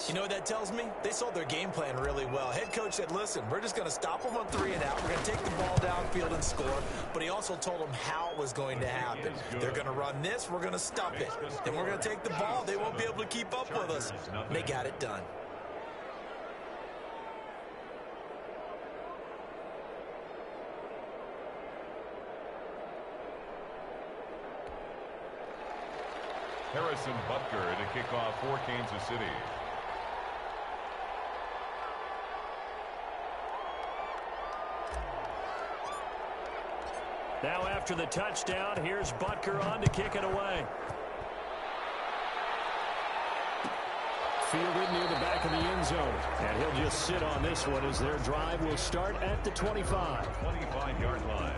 You know what that tells me? They sold their game plan really well. Head coach said, listen, we're just going to stop them on 3 and out. We're going to take the ball downfield and score. But he also told them how it was going to happen. They're going to run this. We're going to stop it. Then we're going to take the ball. They won't be able to keep up with us. And they got it done. Harrison Butker to kick off for Kansas City. Now after the touchdown, here's Butker on to kick it away. Fielded near the back of the end zone. And he'll just sit on this one as their drive will start at the 25. 25-yard line.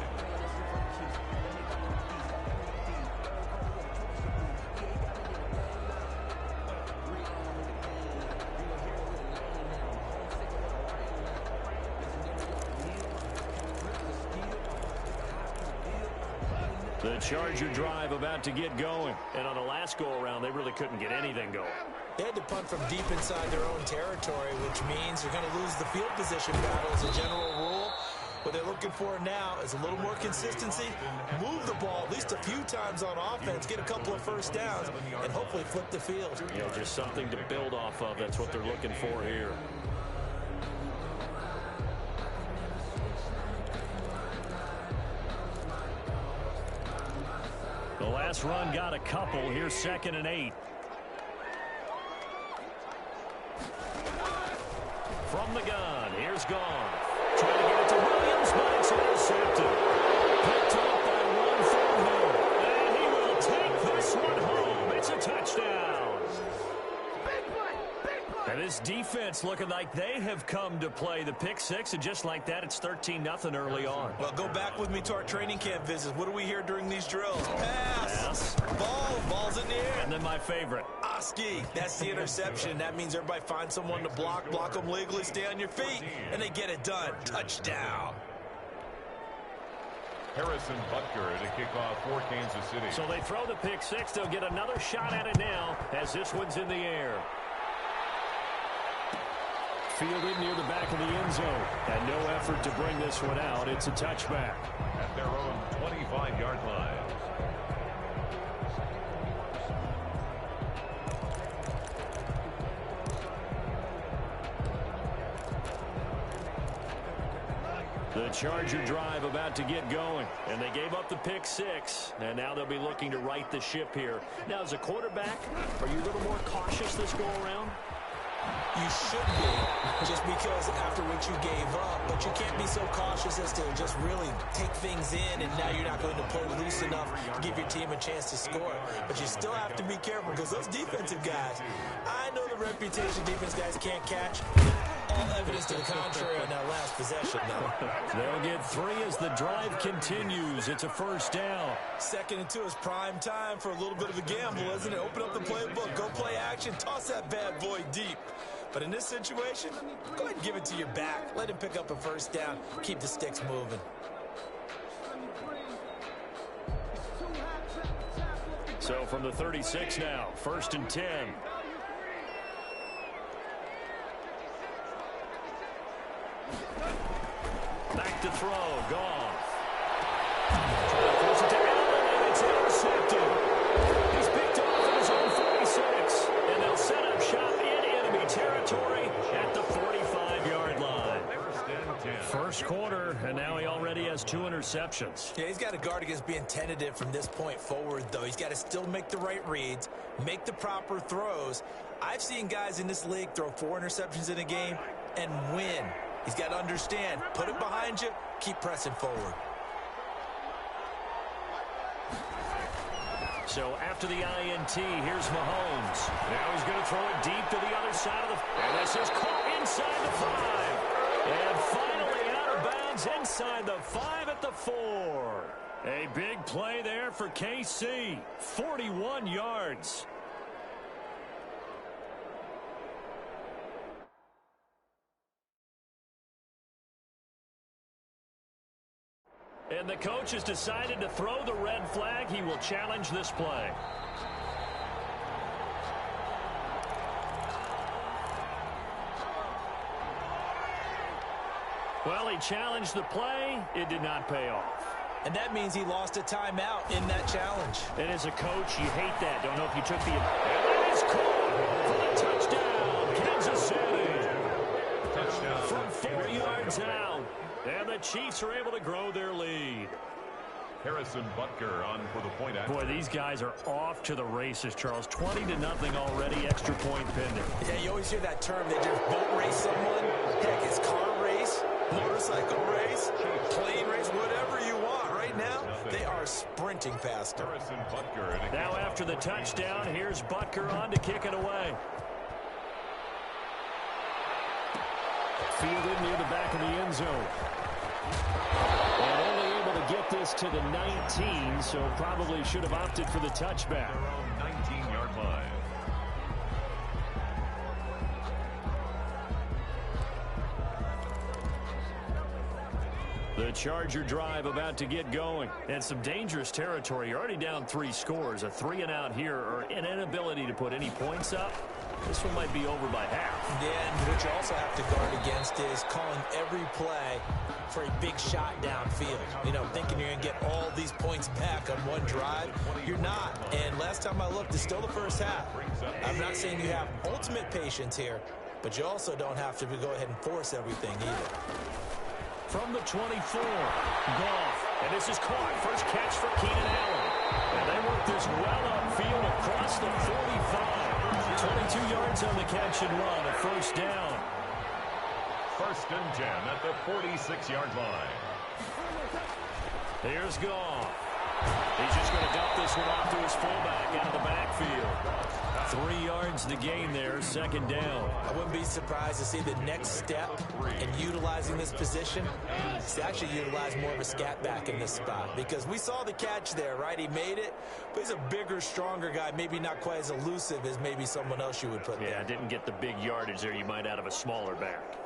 The Charger drive about to get going. And on the last go-around, they really couldn't get anything going. They had to punt from deep inside their own territory, which means they're going to lose the field position battle as a general rule. What they're looking for now is a little more consistency, move the ball at least a few times on offense, get a couple of first downs, and hopefully flip the field. Yeah, just something to build off of. That's what they're looking for here. The last run got a couple. Here's 2nd and 8. From the gun, here's Gone. Trying to get it to Williams, but it's intercepted. Picked up by one from him. And he will take this one home. It's a touchdown. And this defense looking like they have come to play the pick six, and just like that, it's 13-0 early on. Well, go back with me to our training camp visits. What do we hear during these drills? Pass. Ball's in the air. And then my favorite. Oski. That's the interception. That means everybody finds someone to block them legally, stay on your feet, and they get it done. Touchdown. Harrison Butker to kick off for Kansas City. So they throw the pick six. They'll get another shot at it now as this one's in the air. Fielded near the back of the end zone. And no effort to bring this one out. It's a touchback. At their own 25-yard line. The Charger drive about to get going. And they gave up the pick six. And now they'll be looking to right the ship here. Now, as a quarterback, are you a little more cautious this go-around? You should be, just because after what you gave up, but you can't be so cautious as to just really take things in, and now you're not going to play loose enough to give your team a chance to score. But you still have to be careful, because those defensive guys, I know the reputation defense guys can't catch. All evidence to the contrary on that last possession, though. They'll get 3 as the drive continues. It's a first down. 2nd and 2 is prime time for a little bit of a gamble, isn't it? Open up the playbook, go play action, toss that bad boy deep. But in this situation, go ahead and give it to your back. Let him pick up a first down. Keep the sticks moving. So from the 36 now, 1st and 10. Back to throw, Goff. Trying to force it to Allen, and it's intercepted. He's picked off at his own 46, and they'll set up shop in enemy territory at the 45-yard line. First quarter, and now he already has 2 interceptions. Yeah, he's got to guard against being tentative from this point forward, though. He's got to still make the right reads, make the proper throws. I've seen guys in this league throw 4 interceptions in a game and win. He's got to understand, put it behind you, keep pressing forward. So after the INT, here's Mahomes. Now he's going to throw it deep to the other side of the... And this is caught inside the 5. And finally out of bounds inside the 5 at the 4. A big play there for KC. 41 yards. And the coach has decided to throw the red flag. He will challenge this play. Well, he challenged the play. It did not pay off. And that means he lost a timeout in that challenge. And as a coach, you hate that. Don't know if you took the... And that is caught for the touchdown, Kansas City. Touchdown. From 4 yards out. And the Chiefs are able to grow their lead. Harrison Butker on for the point after. Boy, these guys are off to the races, Charles. 20-0 already, extra point pending. Yeah, you always hear that term. They just boat race someone. Heck, it's car race, motorcycle race, plane race, whatever you want. Right now, they are sprinting past him. Harrison Butker. Now after the touchdown, here's Butker on to kick it away. Fielded near the back of the end zone. And only able to get this to the 19, so probably should have opted for the touchback. Around 19-yard line. The Charger drive about to get going. And some dangerous territory. You're already down 3 scores. A 3-and-out here, or an inability to put any points up. This one might be over by half. Yeah, and what you also have to guard against is calling every play for a big shot downfield. You know, thinking you're going to get all these points back on one drive. You're not. And last time I looked, it's still the first half. I'm not saying you have ultimate patience here, but you also don't have to go ahead and force everything either. From the 24, Goff. And this is caught. First catch for Keenan Allen. And they work this well upfield across the 45. 22 yards on the catch and run. A first down. First and 10 at the 46-yard line. Here's Goff. He's just going to dump this one off to his fullback out of the backfield. 3 yards to gain there, second down. I wouldn't be surprised to see the next step in utilizing this position is to actually utilize more of a scat back in this spot, because we saw the catch there, right? He made it, but he's a bigger, stronger guy, maybe not quite as elusive as maybe someone else you would put there. Yeah, didn't get the big yardage there you might out of a smaller back.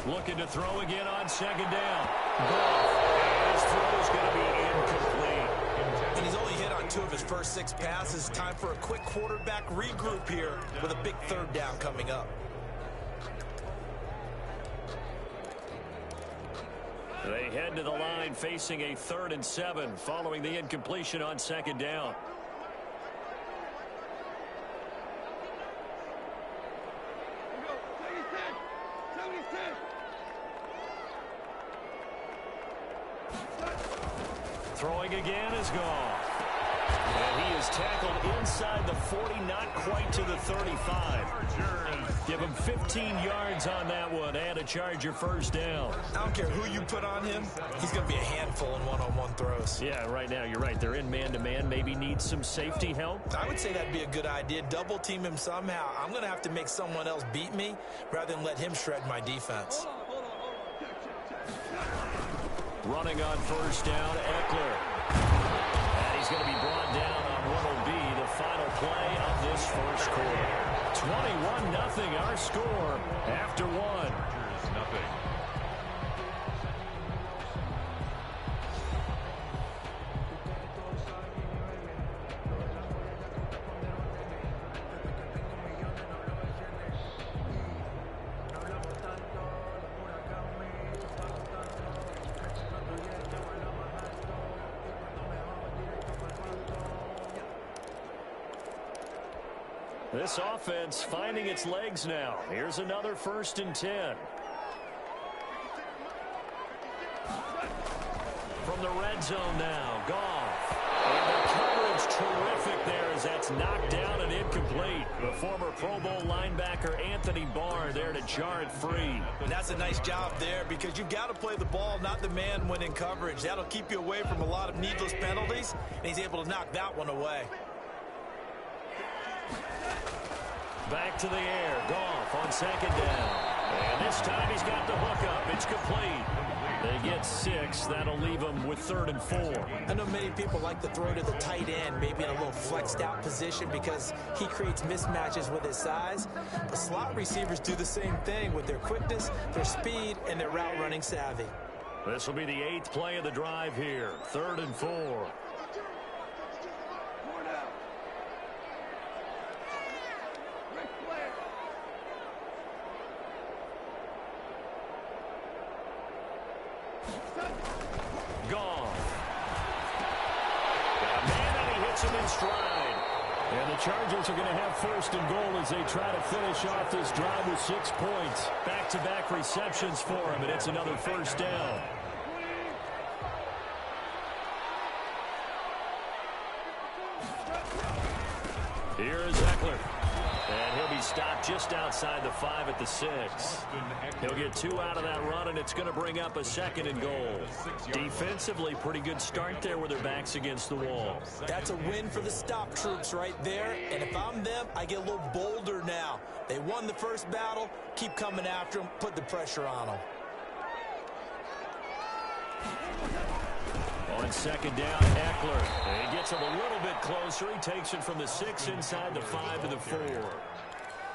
Looking to throw again on second down. His throw is going to be incomplete. And he's only hit on 2 of his first 6 passes. Time for a quick quarterback regroup here with a big third down coming up. They head to the line facing a 3rd and 7 following the incompletion on second down. Throwing again is gone. And he is tackled inside the 40, not quite to the 35. Give him 15 yards on that one and a Charger first down. I don't care who you put on him. He's going to be a handful in one-on-one throws. Yeah, right now you're right. They're in man-to-man. Maybe needs some safety help. I would say that'd be a good idea. Double team him somehow. I'm going to have to make someone else beat me rather than let him shred my defense. Running on first down, Eckler. And he's going to be brought down on what will be the final play of this first quarter. 21-0 our score after 1. Nothing. This offense finding its legs now. Here's another 1st and 10. From the red zone now, Goff. And the coverage terrific there as that's knocked down and incomplete. The former Pro Bowl linebacker Anthony Barr there to jar it free. And that's a nice job there, because you've got to play the ball, not the man when in coverage. That'll keep you away from a lot of needless penalties, and he's able to knock that one away. Back to the air. Goff on second down. And this time he's got the hook up. It's complete. They get 6. That'll leave them with 3rd and 4. I know many people like to throw to the tight end, maybe in a little flexed out position because he creates mismatches with his size. But slot receivers do the same thing with their quickness, their speed, and their route running savvy. This will be the 8th play of the drive here. 3rd and 4. puts him in stride. And the Chargers are going to have first and goal as they try to finish off this drive with 6 points. Back-to-back receptions for him, and it's another first down. Here is Eckler. And he'll be stopped just outside the 5 at the 6. He'll get 2 out of that run, and it's going to bring up a second and goal. Defensively, pretty good start there with their backs against the wall. That's a win for the stop troops right there. And if I'm them, I get a little bolder now. They won the first battle. Keep coming after them. Put the pressure on them. On second down, Eckler. He gets him a little bit closer. He takes it from the 6 inside the 5 to the 4.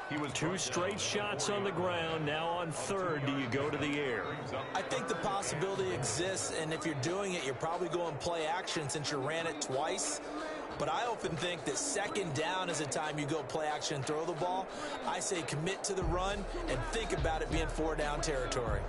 He was 2 straight shots on the ground. Now on third, do you go to the air? I think the possibility exists, and if you're doing it, you're probably going play action since you ran it twice. But I often think that second down is the time you go play action and throw the ball. I say commit to the run and think about it being 4-down territory.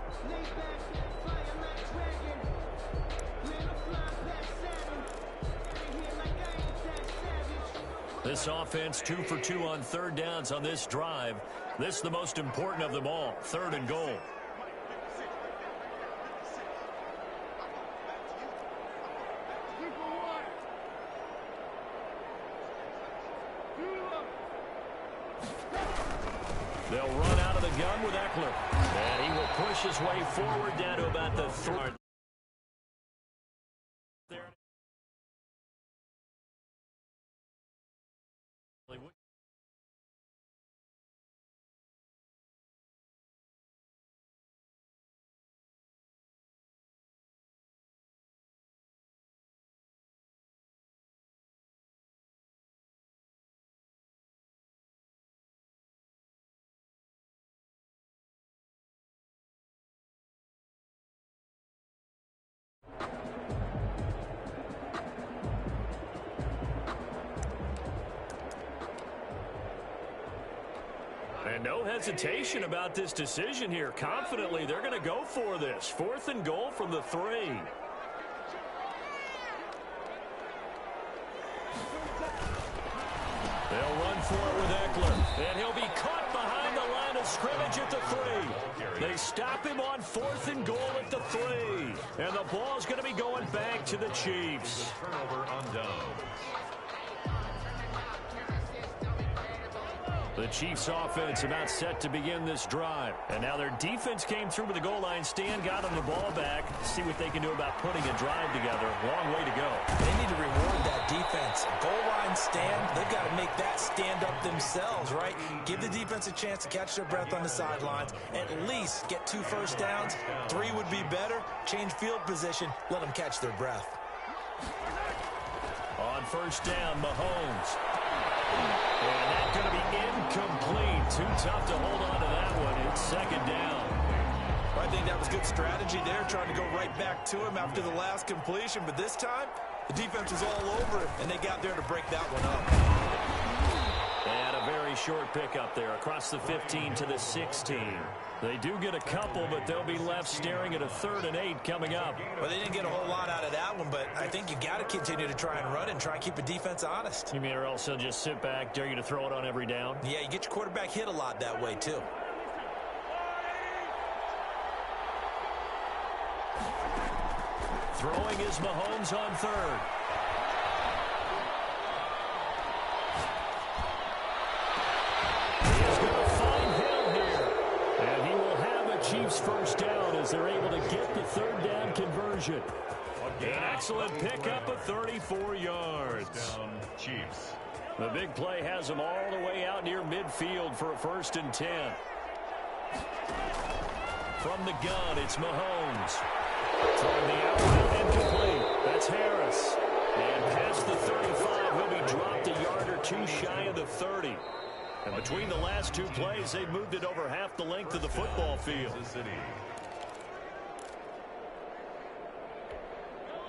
This offense 2 for 2 on third downs on this drive. This is the most important of them all, third and goal. They'll run out of the gun with Eckler. And he will push his way forward down to about the 3. And no hesitation about this decision here. Confidently, they're going to go for this. 4th and goal from the 3. They'll run for it with Eckler. And he'll be caught behind the line of scrimmage at the 3. They stop him on 4th and goal at the 3. And the ball's going to be going back to the Chiefs. Turnover on down. The Chiefs offense about set to begin this drive. And now their defense came through with the goal line stand, got them the ball back. See what they can do about putting a drive together. Long way to go. They need to reward that defense. Goal line stand, they've got to make that stand up themselves, right? Give the defense a chance to catch their breath on the sidelines. At least get 2 first downs. 3 would be better. Change field position. Let them catch their breath. On first down, Mahomes. And that's going to be incomplete. Too tough to hold on to that one. It's second down. I think that was good strategy there, trying to go right back to him after the last completion. But this time, the defense was all over it, and they got there to break that one up. And a very short pickup there across the 15 to the 16. They do get a couple, but they'll be left staring at a 3rd and 8 coming up. Well, they didn't get a whole lot out of that one, but I think you got to continue to try and run and try and keep the defense honest. You mean or else they'll just sit back, dare you to throw it on every down? Yeah, you get your quarterback hit a lot that way, too. Throwing is Mahomes on 3rd. Chiefs first down as they're able to get the 3rd down conversion. An excellent pickup of 34 yards. Down, Chiefs. The big play has them all the way out near midfield for a 1st and 10. From the gun, it's Mahomes. Throwing the outlet incomplete. That's Harris. And past the 35, he'll be dropped a yard or 2 shy of the 30. And between the last 2 plays, they've moved it over half the length of the football field.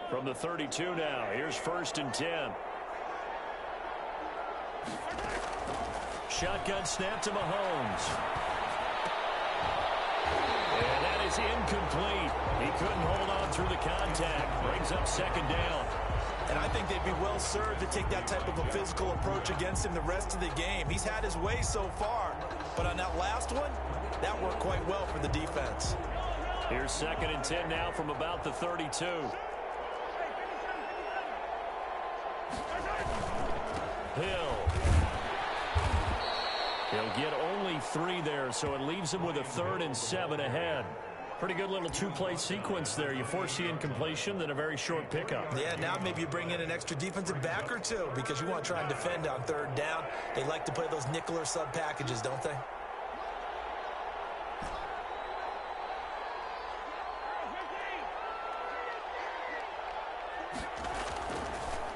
From the 32 now, here's 1st and 10. Shotgun snap to Mahomes. And that is incomplete. He couldn't hold on through the contact. Brings up 2nd down. And I think they'd be well served to take that type of a physical approach against him the rest of the game. He's had his way so far, but on that last one, that worked quite well for the defense. Here's 2nd and 10 now from about the 32. Hill. He'll get only 3 there, so it leaves him with a 3rd and 7 ahead. Pretty good little 2-play sequence there. You force the incompletion, then a very short pickup. Yeah, now maybe you bring in an extra defensive back or two because you want to try and defend on 3rd down. They like to play those nickel or sub packages, don't they?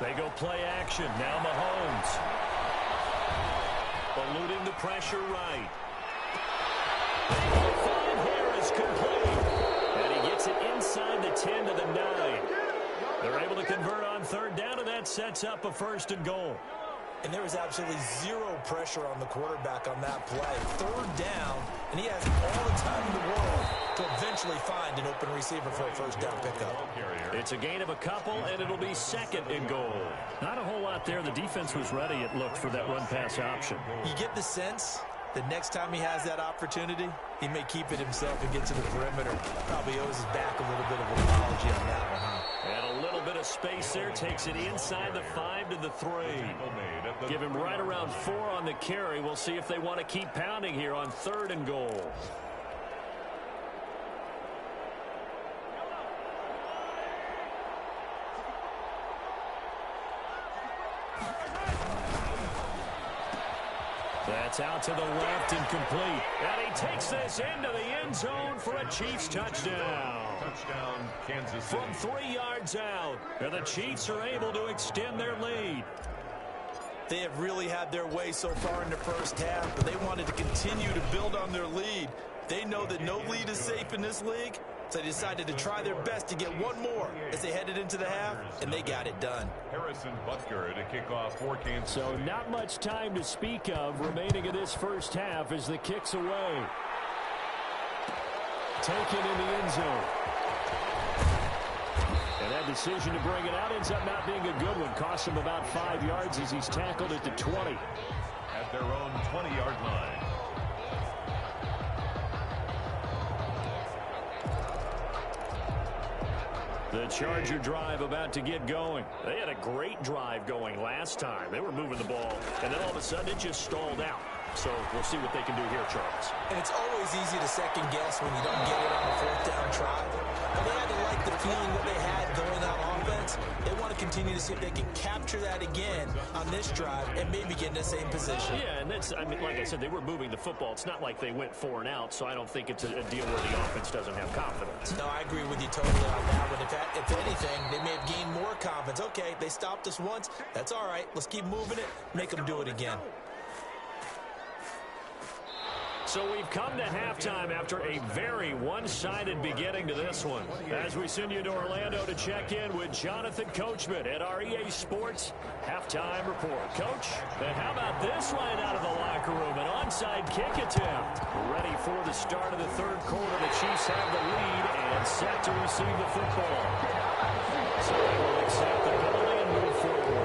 They go play action. Now Mahomes. Eluding the pressure right. Find Harris complete. And he gets it inside the 10 to the 9. They're able to convert on 3rd down, and that sets up a 1st and goal. And there was absolutely zero pressure on the quarterback on that play. 3rd down, and he has all the time in the world to eventually find an open receiver for a 1st down pickup. It's a gain of a couple, and it'll be 2nd and goal. Not a whole lot there. The defense was ready, it looked, for that run-pass option. You get the sense that next time he has that opportunity, he may keep it himself and get to the perimeter. Probably owes his back a little bit of an apology on that one, huh? And a little bit of space there. Takes it inside the 5 to the 3. Give him right around 4 on the carry. We'll see if they want to keep pounding here on 3rd and goal. That's out to the left and complete. And he takes this into the end zone for a Chiefs touchdown. Touchdown, Kansas City. From 3 yards out. And the Chiefs are able to extend their lead. They have really had their way so far in the 1st half, but they wanted to continue to build on their lead. They know that no lead is safe in this league, so they decided to try their best to get one more as they headed into the half, and they got it done. Harrison Butker to kick off for Kansas City. So not much time to speak of remaining in this 1st half as the kick's away. Taken in the end zone. And that decision to bring it out ends up not being a good one. Costs him about 5 yards as he's tackled at the 20. At their own 20-yard line. The Charger drive about to get going. They had a great drive going last time. They were moving the ball, and then all of a sudden it just stalled out. So we'll see what they can do here, Charles. And it's always easy to second guess when you don't get it on a 4th down try. But they had to like the feeling that they had going on offense. They want to continue to see if they can capture that again on this drive and maybe get in the same position. Yeah, and that's, I mean, like I said, they were moving the football. It's not like they went 4 and out, so I don't think it's a deal where the offense doesn't have confidence. No, I agree with you totally on that one. If anything, they may have gained more confidence. Okay, they stopped us once. That's all right. Let's keep moving it. Make them do it again. So we've come to halftime after a very one-sided beginning to this one. As we send you to Orlando to check in with Jonathan Coachman at our EA Sports Halftime Report. Coach, and how about this line out of the locker room? An onside kick attempt. Ready for the start of the 3rd quarter. The Chiefs have the lead and set to receive the football. So they will accept the penalty and move forward.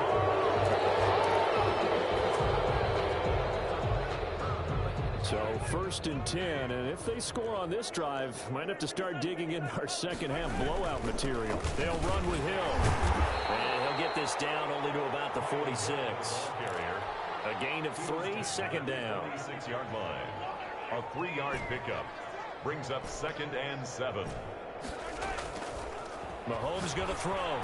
So 1st and 10, and if they score on this drive, might have to start digging in our 2nd half blowout material. They'll run with Hill. And he'll get this down only to about the 46. A gain of 3, 2nd down. 26-yard line. A 3-yard pickup. Brings up 2nd and 7. Mahomes going to throw.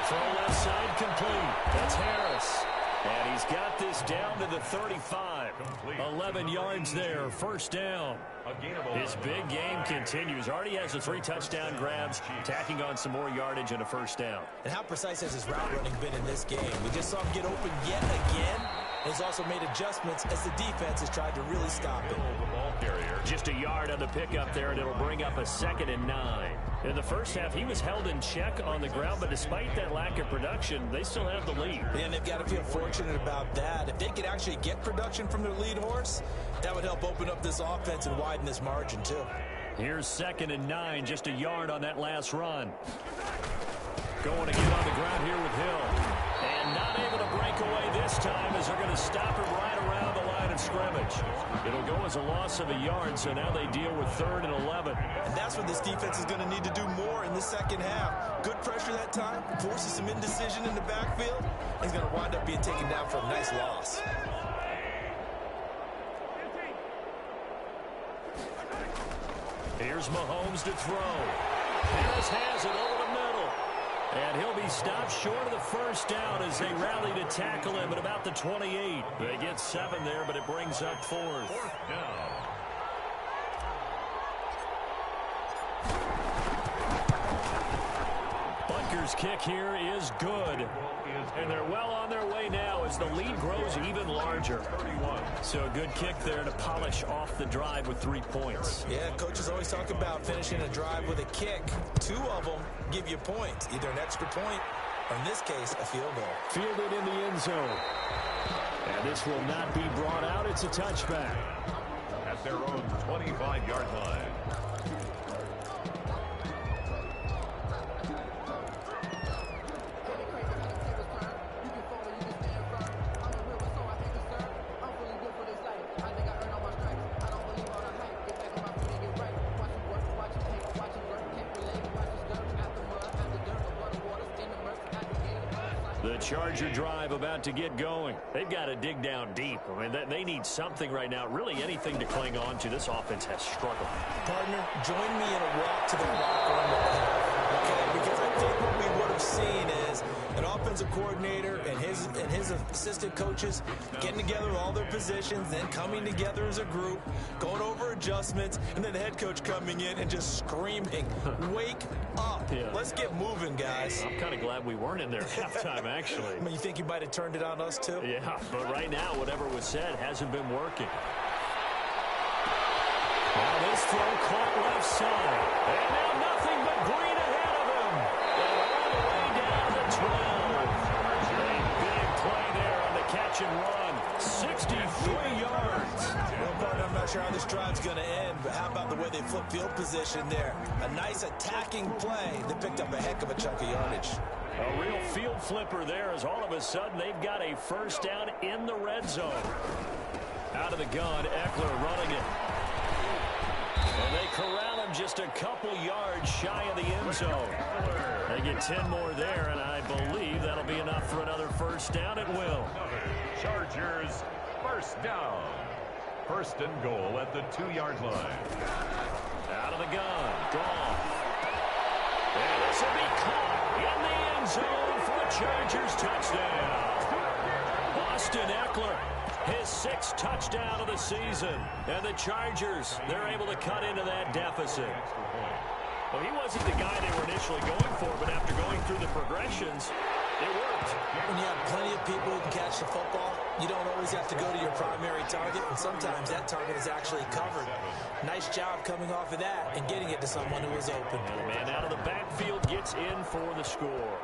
Throw left side complete. That's Harris. And he's got this down to the 35. 11 yards there, 1st down. His big game continues. Already has the 3 touchdown grabs, tacking on some more yardage and a 1st down. And how precise has his route running been in this game? We just saw him get open yet again. He's also made adjustments as the defense has tried to really stop him. Just a yard on the pickup there, and it'll bring up a 2nd and 9. In the 1st half, he was held in check on the ground, but despite that lack of production, they still have the lead. And they've got to feel fortunate about that. If they could actually get production from their lead horse, that would help open up this offense and widen this margin, too. Here's 2nd and 9, just a yard on that last run. Going to get on the ground here with Hill. And not able to break away this time as they're going to stop him right around the line of scrimmage. It'll go as a loss of a yard, so now they deal with 3rd and 11. And that's what this defense is going to need to do more in the second half. Good pressure that time, forces some indecision in the backfield. He's going to wind up being taken down for a nice loss. Here's Mahomes to throw. Harris has it over the middle. And he'll be stopped short of the first down as they rally to tackle him at about the 28. They get 7 there, but it brings up 4th. 4th down. Butker's kick here is good. And they're well on their way now as the lead grows even larger. So a good kick there to polish off the drive with 3 points. Yeah, coaches always talk about finishing a drive with a kick. 2 of them give you points, either an extra point or, in this case, a field goal. Fielded in the end zone. And this will not be brought out. It's a touchback. At their own 25-yard line. The Charger drive about to get going. They've got to dig down deep. I mean, they need something right now, really anything to cling on to. This offense has struggled. Partner, join me in a walk to the locker room with him, okay? Because I think what we would have seen is an offensive coordinator and his assistant coaches getting together all their positions, then coming together as a group, going over adjustments, and then the head coach coming in and just screaming, wake up. Yeah. Let's get moving, guys. I'm kind of glad we weren't in there at halftime, actually. I mean, you think you might have turned it on us, too? Yeah, but right now, whatever was said hasn't been working. Now this throw caught left side. And now nothing but green ahead of him. And all the way down to 12. A big play there on the catch and run. 63 yards. Well, partner, I'm not sure how this drive's going to end, but how about the way they flip field position there? A nice attacking play that picked up a heck of a chunk of yardage. A real field flipper there as all of a sudden they've got a first down in the red zone. Out of the gun, Eckler running it. And they corral him just a couple yards shy of the end zone. They get 10 more there, and I believe that'll be enough for another first down. It will. Chargers, first down. First and goal at the 2-yard line. Out of the gun, gone. And this will be caught in the end zone for a Chargers touchdown. Austin Eckler, his 6th touchdown of the season. And the Chargers, they're able to cut into that deficit. Well, he wasn't the guy they were initially going for, but after going through the progressions, it worked. When you have plenty of people who can catch the football, you don't always have to go to your primary target, and sometimes that target is actually covered. Nice job coming off of that and getting it to someone who was open. And the man out of the backfield gets in for the score.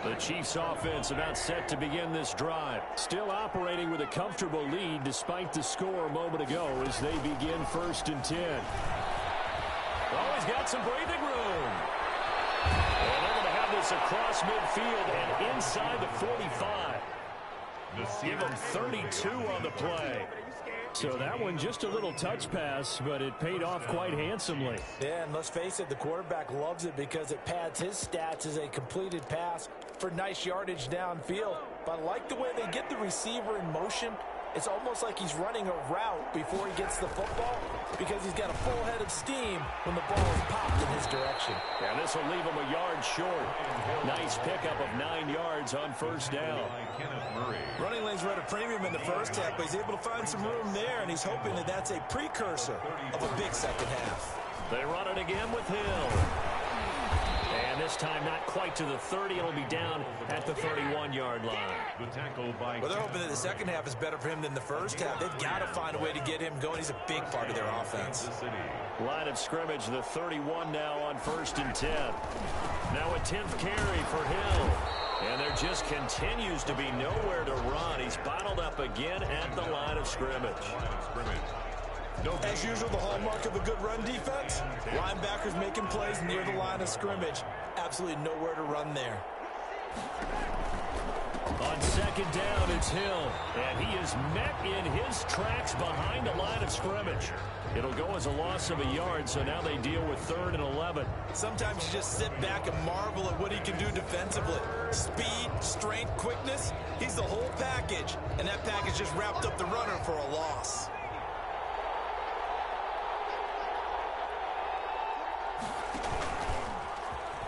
The Chiefs offense about set to begin this drive. Still operating with a comfortable lead despite the score a moment ago as they begin 1st and 10. Oh, he's got some breathing room. And they're going to have this across midfield and inside the 45. Give them 32 on the play. So that one just a little touch pass, but it paid off quite handsomely. Yeah, and let's face it, the quarterback loves it because it pads his stats as a completed pass for nice yardage downfield. But I like the way they get the receiver in motion. It's almost like he's running a route before he gets the football because he's got a full head of steam when the ball is popped in his direction. Yeah, this will leave him a yard short. Nice pickup of 9 yards on first down. Running lanes were at a premium in the first half, but he's able to find some room there, and he's hoping that that's a precursor of a big second half. They run it again with Hill. And And this time not quite to the 30. It'll be down at the 31-yard line. The tackle by... Well, they're hoping that the second half is better for him than the first half. They've got to find a way to get him going. He's a big part of their offense. Line of scrimmage, the 31 now on 1st and 10. Now a 10th carry for Hill. And there just continues to be nowhere to run. He's bottled up again at the line of scrimmage. As usual, the hallmark of a good run defense, linebackers making plays near the line of scrimmage. Absolutely nowhere to run there. On 2nd down, it's Hill. And he is met in his tracks behind the line of scrimmage. It'll go as a loss of a yard, so now they deal with 3rd and 11. Sometimes you just sit back and marvel at what he can do defensively. Speed, strength, quickness, he's the whole package. And that package just wrapped up the runner for a loss.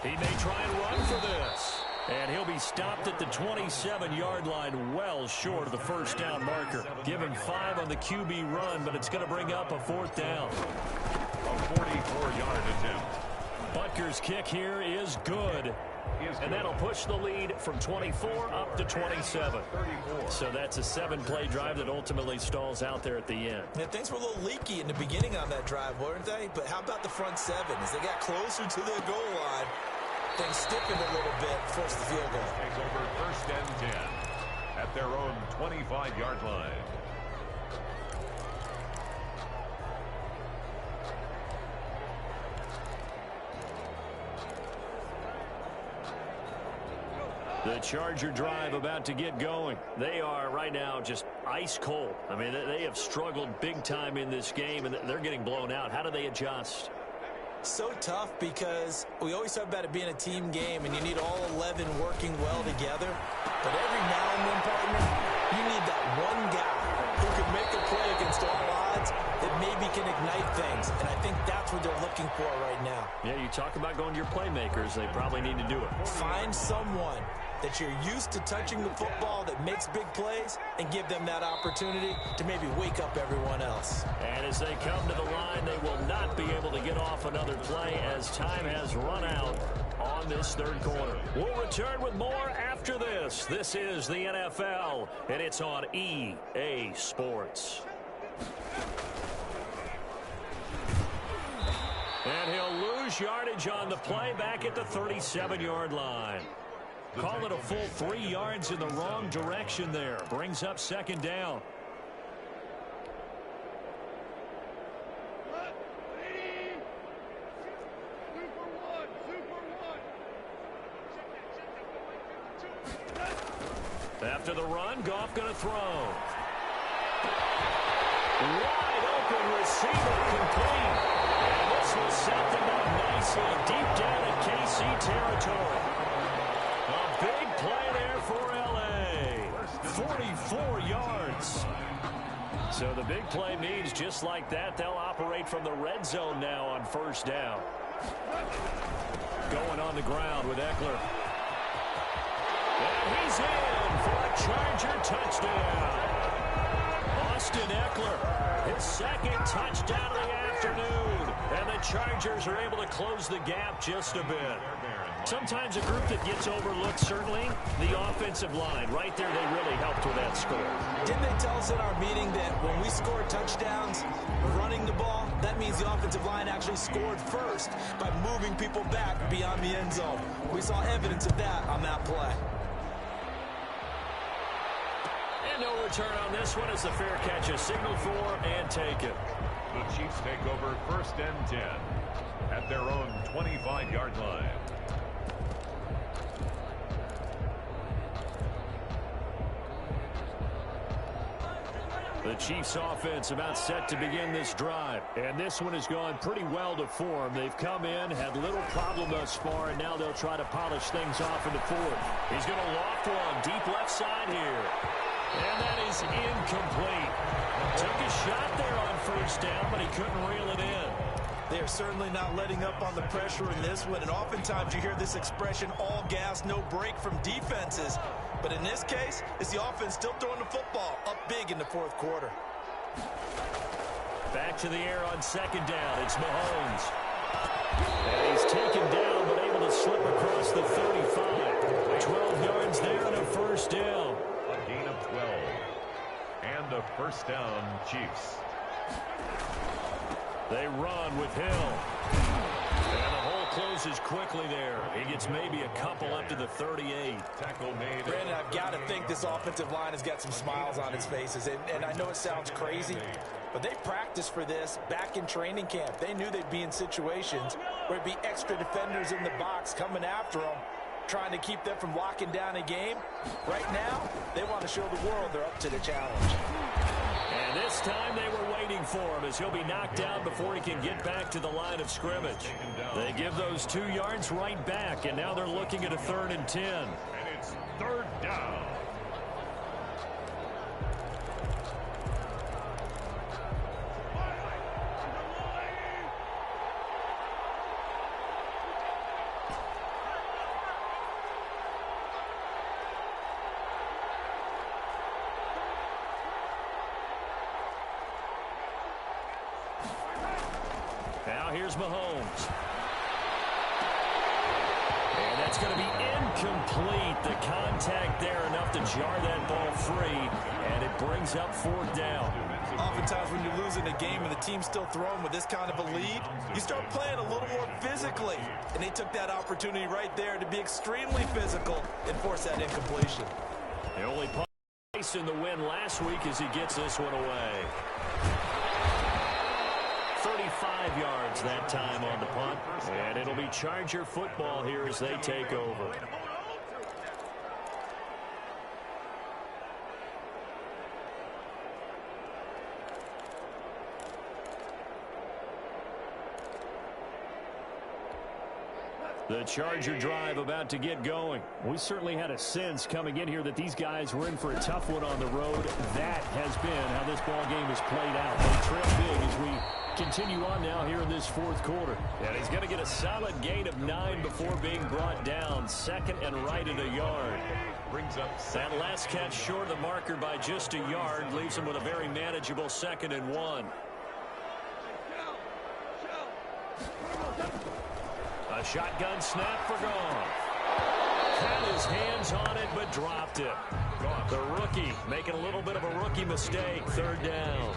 He may try and run for this. And he'll be stopped at the 27-yard line, well short of the first down marker. Give him 5 on the QB run, but it's going to bring up a 4th down. A 44-yard attempt. Butker's kick here is good. And that'll push the lead from 24 up to 27. So that's a 7-play drive that ultimately stalls out there at the end. Yeah, things were a little leaky in the beginning on that drive, weren't they? But how about the front 7? As they got closer to the goal line, things stiffened a little bit, forced the field goal. Takes over 1st and 10 at their own 25-yard line. The Charger drive about to get going. They are right now just ice cold. I mean, they have struggled big time in this game, and they're getting blown out. How do they adjust? So tough because we always talk about it being a team game, and you need all 11 working well together. But every now and then, partner, you need that one guy who can make a play against all odds that maybe can ignite things. And I think that's what they're looking for right now. Yeah, you talk about going to your playmakers. They probably need to do it. Find someone that you're used to touching the football that makes big plays and give them that opportunity to maybe wake up everyone else. And as they come to the line, they will not be able to get off another play as time has run out on this 3rd quarter. We'll return with more after this. This is the NFL, and it's on EA Sports. And he'll lose yardage on the play back at the 37-yard line. Call it a full 3 yards in the wrong direction there. Brings up 2nd down. After the run, Goff going to throw. Wide open receiver complete. And this will set them up nicely deep down in KC territory. A big play there for L.A. 44 yards. So the big play means just like that, they'll operate from the red zone now on 1st down. Going on the ground with Eckler. And he's in for a Charger touchdown. Austin Eckler, his 2nd touchdown of the afternoon. And the Chargers are able to close the gap just a bit. Sometimes a group that gets overlooked, certainly, the offensive line. Right there, they really helped with that score. Didn't they tell us in our meeting that when we score touchdowns running the ball, that means the offensive line actually scored first by moving people back beyond the end zone? We saw evidence of that on that play. And no return on this one as the fair catch is signaled for and taken. The Chiefs take over 1st and 10 at their own 25-yard line. The Chiefs offense about set to begin this drive. And this one has gone pretty well to form. They've come in, had little problem thus far, and now they'll try to polish things off in the 4th. He's going to loft one deep left side here. And that is incomplete. Took a shot there on 1st down, but he couldn't reel it in. They're certainly not letting up on the pressure in this one, and oftentimes you hear this expression, all gas, no break from defenses. But in this case, it's the offense still throwing the football up big in the 4th quarter. Back to the air on 2nd down. It's Mahomes. And he's taken down, but able to he'll slip across the 35. 12 yards there and a first down. A gain of 12. And a first down, Chiefs. They run with Hill. And the hole closes quickly there. He gets maybe a couple up to the 38. Tackle made. Brandon, I've got to think this offensive line has got some smiles on its faces. And I know it sounds crazy, but they practiced for this back in training camp. They knew they'd be in situations where it'd be extra defenders in the box coming after them, trying to keep them from locking down a game. Right now, they want to show the world they're up to the challenge. And this time they were waiting for him as he'll be knocked down before he can get back to the line of scrimmage. They give those 2 yards right back, and now they're looking at a 3rd and 10. And it's 3rd down. Now here's Mahomes. And that's going to be incomplete. The contact there enough to jar that ball free, and it brings up 4th down. Oftentimes when you're losing a game and the team's still throwing with this kind of a lead, you start playing a little more physically. And they took that opportunity right there to be extremely physical and force that incompletion. The only place in the win last week as he gets this one away. 35 yards that time on the punt, and it'll be Charger football here as they take over. The Charger drive about to get going. We certainly had a sense coming in here that these guys were in for a tough one on the road. That has been how this ball game has played out. They trail big as we continue on now here in this 4th quarter. And he's going to get a solid gain of 9 before being brought down. 2nd and right at a yard. Brings up that last catch short of the marker by just a yard leaves him with a very manageable 2nd and 1. A shotgun snap for Goff. Had his hands on it, but dropped it. The rookie making a little bit of a rookie mistake. 3rd down.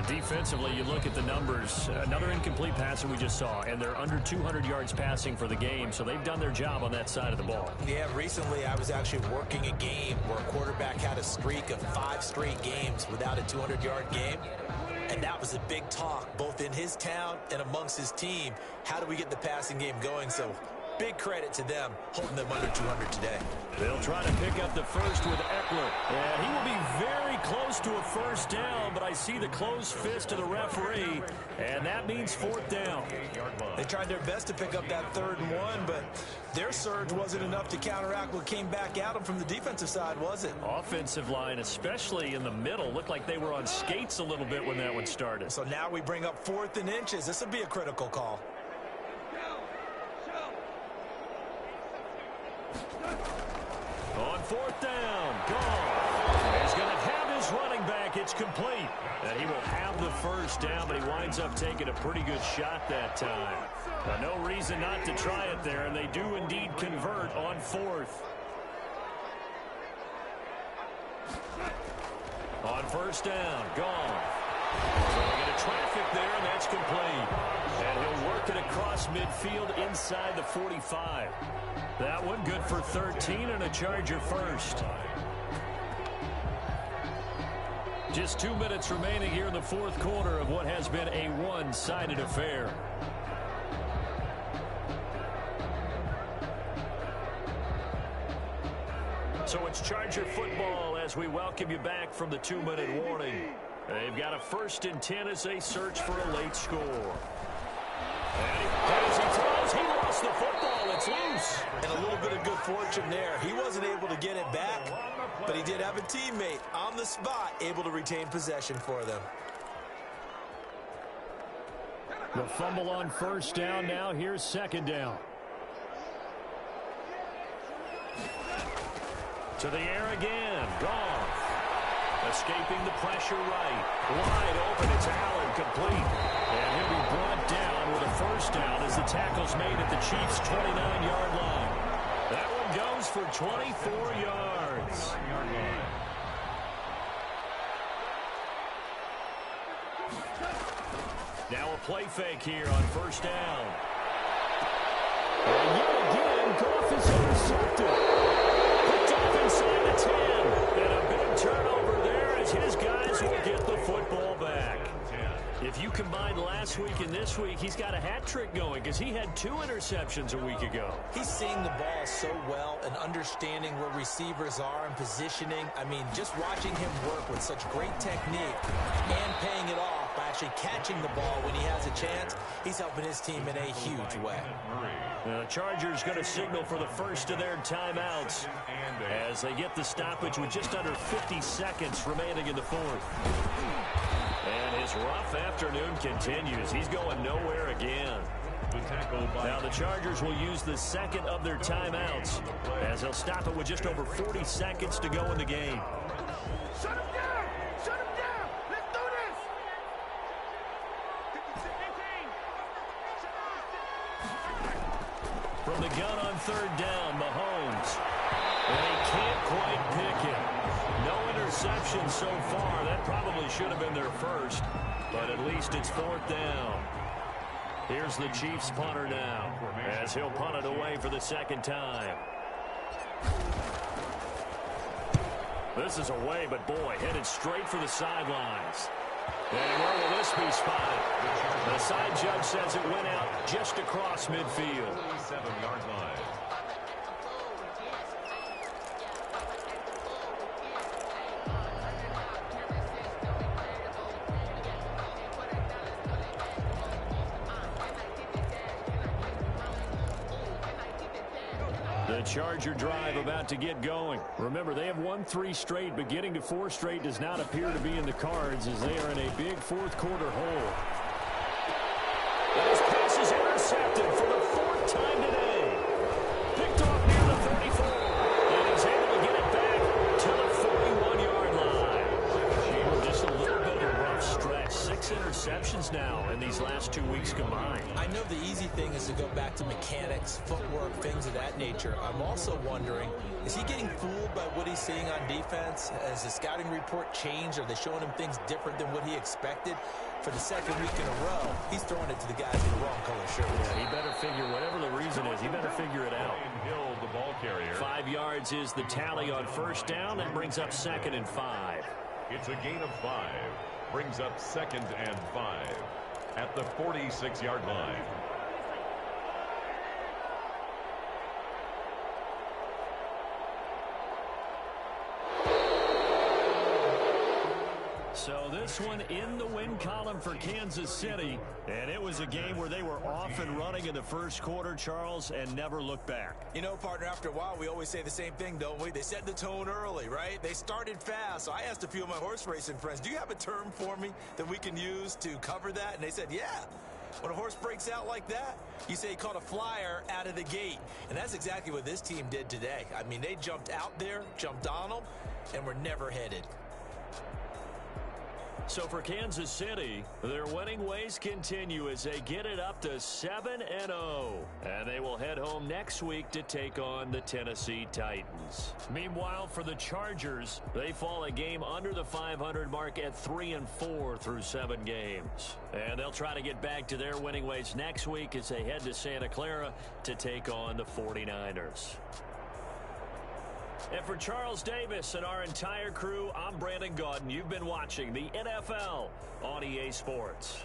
Defensively, you look at the numbers. Another incomplete pass that we just saw, and they're under 200 yards passing for the game, so they've done their job on that side of the ball. Yeah, recently I was actually working a game where a quarterback had a streak of 5 straight games without a 200-yard game. And that was a big talk, both in his town and amongst his team. How do we get the passing game going? So big credit to them, holding them under 200 today. They'll try to pick up the first with Eckler. And he will be very close to a first down, but I see the closed fist of the referee, and that means 4th down. They tried their best to pick up that 3rd and 1, but their surge wasn't enough to counteract what came back at them from the defensive side, was it? Offensive line, especially in the middle, looked like they were on skates a little bit when that one started. So now we bring up 4th and inches. This will be a critical call. On 4th down, Goff. He's going to have his running back. It's complete. And he will have the first down, but he winds up taking a pretty good shot that time. No reason not to try it there, and they do indeed convert on 4th. On 1st down, Goff. Throwing into traffic there, and that's complete. And he'll work it across midfield inside the 45. That one good for 13 and a Charger first. Just 2 minutes remaining here in the 4th quarter of what has been a one-sided affair. So it's Charger football as we welcome you back from the 2-minute warning. They've got a 1st and 10 as they search for a late score. And as he throws, he lost the football. It's loose. And a little bit of good fortune there. He wasn't able to get it back, but he did have a teammate on the spot able to retain possession for them. The fumble on 1st down. Now here's 2nd down. To the air again. Goff. Escaping the pressure right. Wide open. It's Allen complete. And he'll be brought down with a 1st first down as the tackle's made at the Chiefs' 29-yard line. That one goes for 24 yards. Now a play fake here on first down. And yet again, Goff is intercepted. Picked off inside the 10. And a big turnover there as his guys will get the football back. If you combine last week and this week, he's got a hat trick going because he had 2 interceptions a week ago. He's seeing the ball so well and understanding where receivers are and positioning. I mean, just watching him work with such great technique and paying it off by actually catching the ball when he has a chance, he's helping his team in a huge way. The Chargers going to signal for the first of their timeouts as they get the stoppage with just under 50 seconds remaining in the fourth. And his rough afternoon continues. He's going nowhere again. Now the Chargers will use the second of their timeouts as they'll stop it with just over 40 seconds to go in the game. Shut him down! Shut him down! Let's do this! From the gun on third down, Mahomes. And he can't quite pick it. No interception so far. That probably should have been their first, but at least it's fourth down. Here's the Chiefs punter now as he'll punt it away for the second time. This is away, but boy, headed straight for the sidelines. And where will this be spotted? The side judge says it went out just across midfield. 7-yard line. The Charger drive about to get going. Remember, they have won 3 straight, but getting to 4 straight does not appear to be in the cards as they are in a big fourth quarter hole. And his pass is intercepted for the 4th time today. Picked off near the 34. And he's able to get it back to the 41-yard line. Just a little bit of a rough stretch. 6 interceptions now in these last 2 weeks combined. I know the easy thing is to go back to mechanics, footwork, things of that nature. I'm also wondering, is he getting fooled by what he's seeing on defense? Has the scouting report changed? Are they showing him things different than what he expected? For the second week in a row, he's throwing it to the guys in the wrong color shirt. Yeah, he better figure, whatever the reason is, he better figure it out. Hill, the ball carrier. 5 yards is the tally on first down. That brings up 2nd and 5. It's a gain of 5. Brings up 2nd and 5 at the 46-yard line. So this one in the win column for Kansas City, and it was a game where they were off and running in the first quarter, Charles, and never looked back. You know, partner, after a while, we always say the same thing, don't we? They set the tone early, right? They started fast. So I asked a few of my horse racing friends, do you have a term for me that we can use to cover that? And they said, yeah. When a horse breaks out like that, you say he caught a flyer out of the gate. And that's exactly what this team did today. I mean, they jumped out there, jumped on them, and were never headed. So for Kansas City, their winning ways continue as they get it up to 7-0. And they will head home next week to take on the Tennessee Titans. Meanwhile, for the Chargers, they fall a game under the 500 mark at 3-4 through 7 games. And they'll try to get back to their winning ways next week as they head to Santa Clara to take on the 49ers. And for Charles Davis and our entire crew, I'm Brandon Gaudin. You've been watching the NFL on EA Sports.